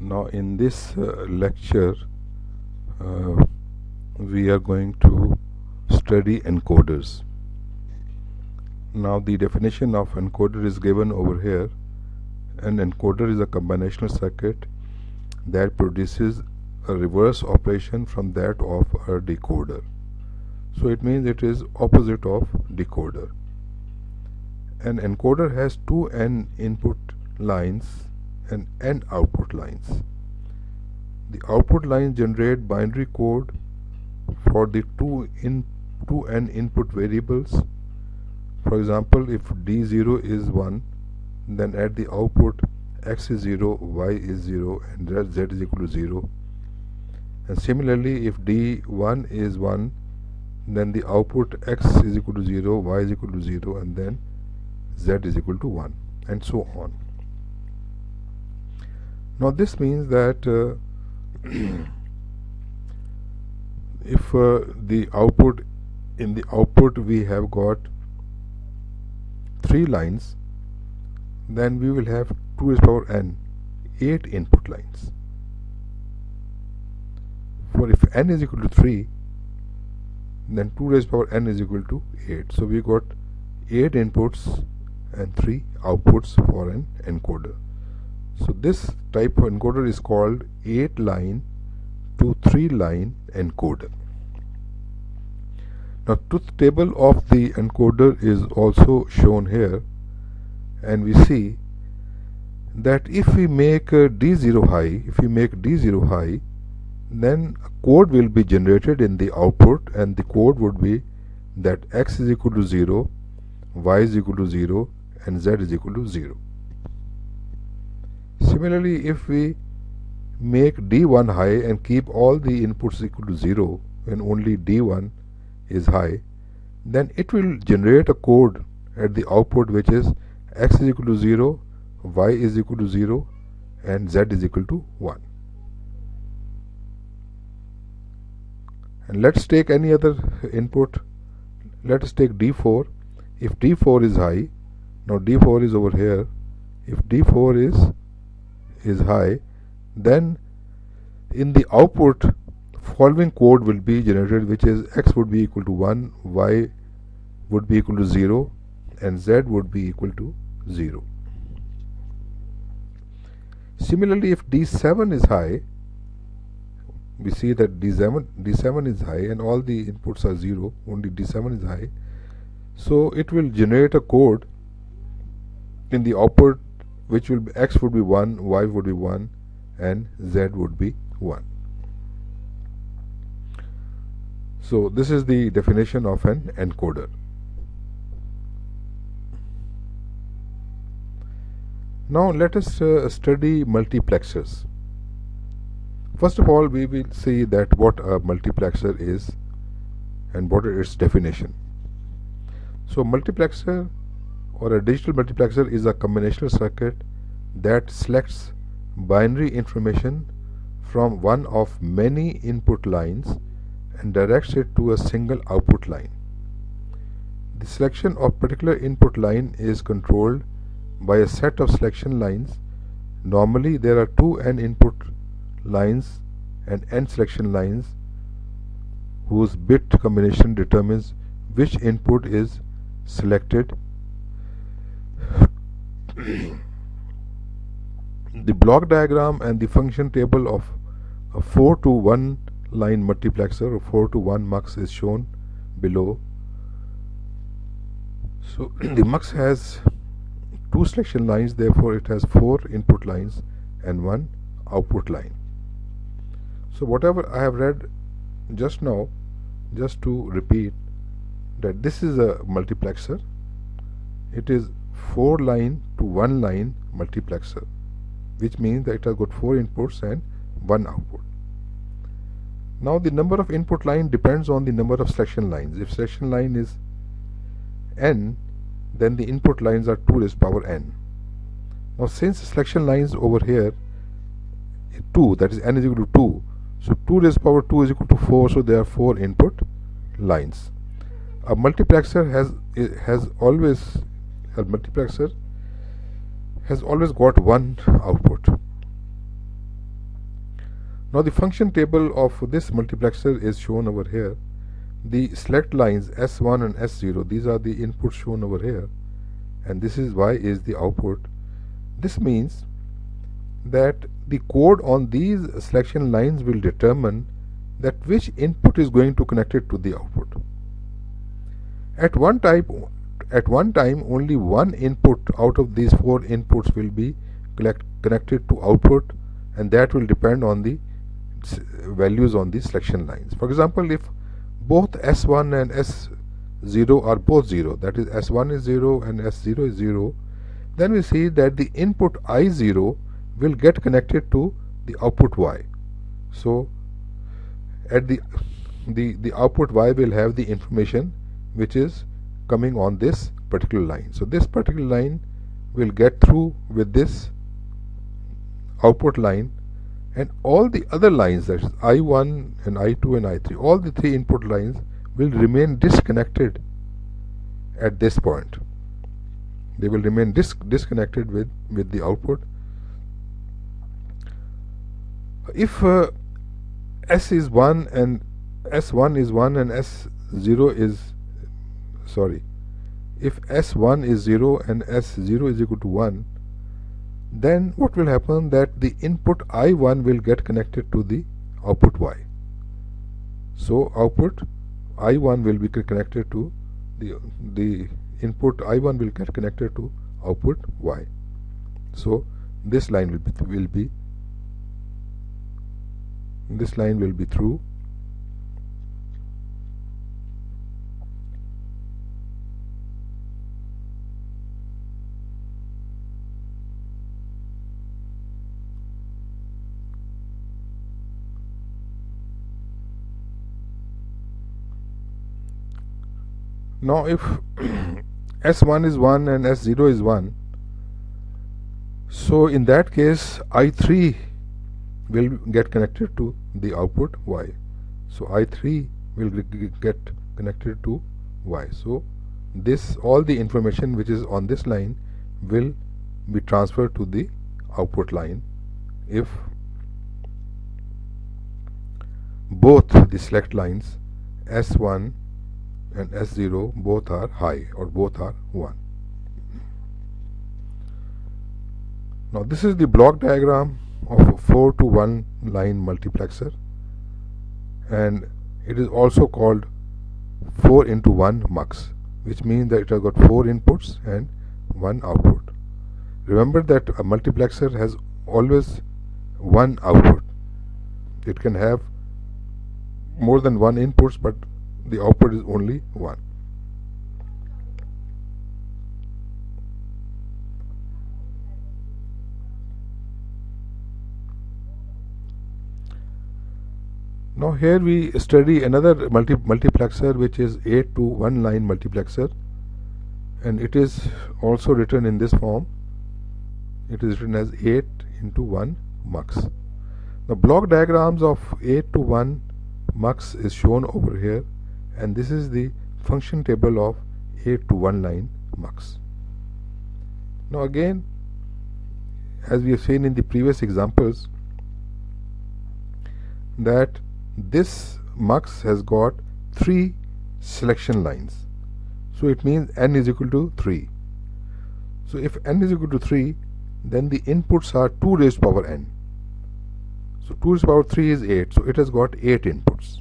Now in this lecture uh, we are going to study encoders. Now the definition of encoder is given over here. An encoder is a combinational circuit that produces a reverse operation from that of a decoder. So it means it is opposite of decoder. An encoder has two N input lines and N output lines. The output lines generate binary code for the two N input variables. For example, if D0 is 1, then at the output X is 0, Y is 0 and Z is equal to 0. And similarly, if D1 is 1, then the output X is equal to 0, Y is equal to 0 and then Z is equal to 1 and so on. Now this means that if the output, in the output we have got 3 lines, then we will have 2 raised to the power n 8 input lines. For if n is equal to 3, then 2 raised to the power n is equal to 8. So we got 8 inputs and 3 outputs for an encoder. So this type of encoder is called 8-line to 3-line encoder. Now truth table of the encoder is also shown here, and we see that if we make D0 high, then a code will be generated in the output, and the code would be that X is equal to 0, Y is equal to 0 and Z is equal to 0. Similarly, if we make D1 high and keep all the inputs equal to 0 and only D1 is high, then it will generate a code at the output which is X is equal to 0, Y is equal to 0 and Z is equal to 1. And let's take any other input. Let us take D4. If D4 is high, now D4 is over here. If D4 is high, then in the output following code will be generated, which is X would be equal to 1, Y would be equal to 0 and Z would be equal to 0. Similarly, if D7 is high, we see that D7 is high and all the inputs are 0, only D7 is high. So it will generate a code in the output which will be X would be 1, Y would be 1 and Z would be 1. So this is the definition of an encoder. Now let us study multiplexers. First of all, we will see that what a multiplexer is and what is its definition. So multiplexer or a digital multiplexer is a combinational circuit that selects binary information from one of many input lines and directs it to a single output line. The selection of particular input line is controlled by a set of selection lines. Normally there are 2 N input lines and N selection lines whose bit combination determines which input is selected. The block diagram and the function table of a 4 to 1 line multiplexer or 4 to 1 mux is shown below. So the mux has 2 selection lines, therefore it has 4 input lines and 1 output line. So whatever I have read just now, just to repeat, that this is a multiplexer. It is 4 line to 1 line multiplexer, which means that it has got 4 inputs and 1 output. Now the number of input line depends on the number of selection lines. If selection line is n, then the input lines are 2 raised to the power n. Now since selection lines over here 2, that is n is equal to 2, so 2 raised to the power 2 is equal to 4, so there are 4 input lines. A multiplexer has always got one output. Now the function table of this multiplexer is shown over here. The select lines S1 and S0, these are the inputs shown over here, and this is Y is the output. This means that the code on these selection lines will determine that which input is going to connect it to the output. At one time only one input out of these 4 inputs will be connected to output, and that will depend on the values on the selection lines. For example, if both S1 and S0 are both 0, that is S1 is 0 and S0 is 0, then we see that the input I0 will get connected to the output Y. So at the output Y will have the information which is coming on this particular line. So this particular line will get through with this output line, and all the other lines, that is I1 and I2 and I3, all the 3 input lines will remain disconnected at this point. They will remain disconnected with the output. If S is 1 and S1 is 1 and S0 is, if S1 is 0 and S0 is equal to 1, then what will happen, that the input I1 will get connected to the output Y. So output I1 will be connected to the input I1 will get connected to output Y. So this line will be through. Now if S1 is 1 and S0 is 1, so in that case I3 will get connected to the output Y. So I3 will get connected to Y. So this, all the information which is on this line will be transferred to the output line if both the select lines S1 and S0 both are high or both are 1. Now this is the block diagram of a 4 to 1 line multiplexer, and it is also called 4 into 1 mux, which means that it has got 4 inputs and 1 output. Remember that a multiplexer has always 1 output. It can have more than 1 inputs, but the output is only 1. Now here we study another multiplexer, which is 8 to 1 line multiplexer, and it is also written in this form. It is written as 8 into 1 mux. The block diagrams of 8 to 1 mux is shown over here, and this is the function table of 8 to 1 line mux. Now again, as we have seen in the previous examples, that this mux has got 3 selection lines. So it means n is equal to 3. So if n is equal to 3, then the inputs are 2 raised to power n. So 2 raised to power 3 is 8. So it has got 8 inputs.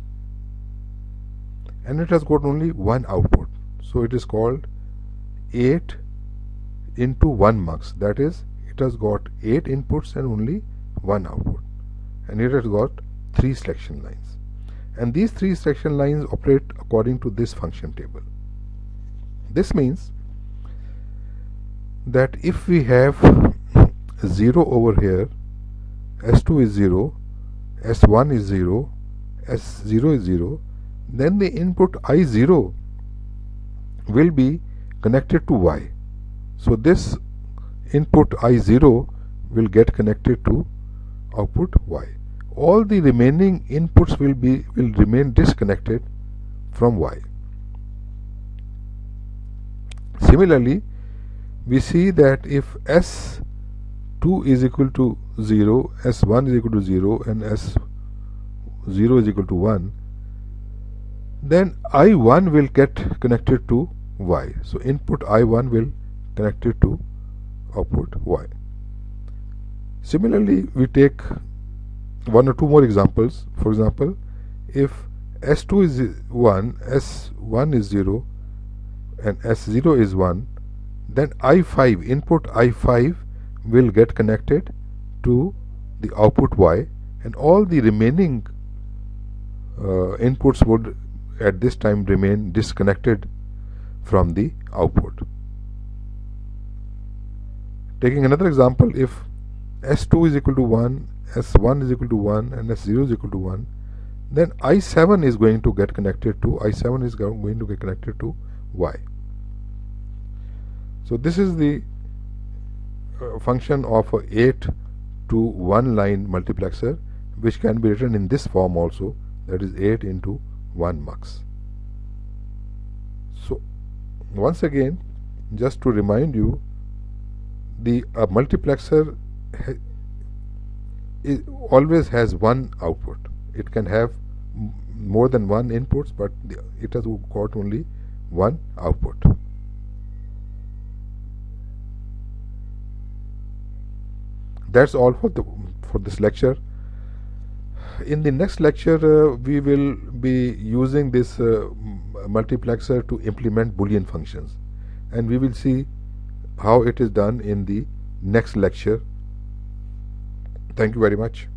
And it has got only 1 output. So it is called 8 into 1 mux. That is, it has got 8 inputs and only 1 output. And it has got 3 selection lines. And these 3 selection lines operate according to this function table. This means that if we have 0 over here, S2 is 0, S1 is 0, S0 is 0, then the input I0 will be connected to Y. So this input I0 will get connected to output Y. All the remaining inputs will remain disconnected from Y. Similarly, we see that if S2 is equal to 0, S1 is equal to 0, and S1 0 is equal to 1, then I1 will get connected to Y. So input I1 will connected to output Y. Similarly, we take one or two more examples. For example, if S2 is 1, S1 is 0 and S0 is 1, then I5, input I5 will get connected to the output Y, and all the remaining inputs would at this time remain disconnected from the output. Taking another example, if S2 is equal to 1, S1 is equal to 1 and S0 is equal to 1, then I7 is going to get connected to Y. So this is the function of a 8 to 1 line multiplexer, which can be written in this form also, that is 8 into 1 mux. So once again, just to remind you, the multiplexer always has one output. It can have more than one inputs, but it has got only one output. That's all for this lecture. In the next lecture, we will be using this multiplexer to implement Boolean functions, and we will see how it is done in the next lecture. Thank you very much.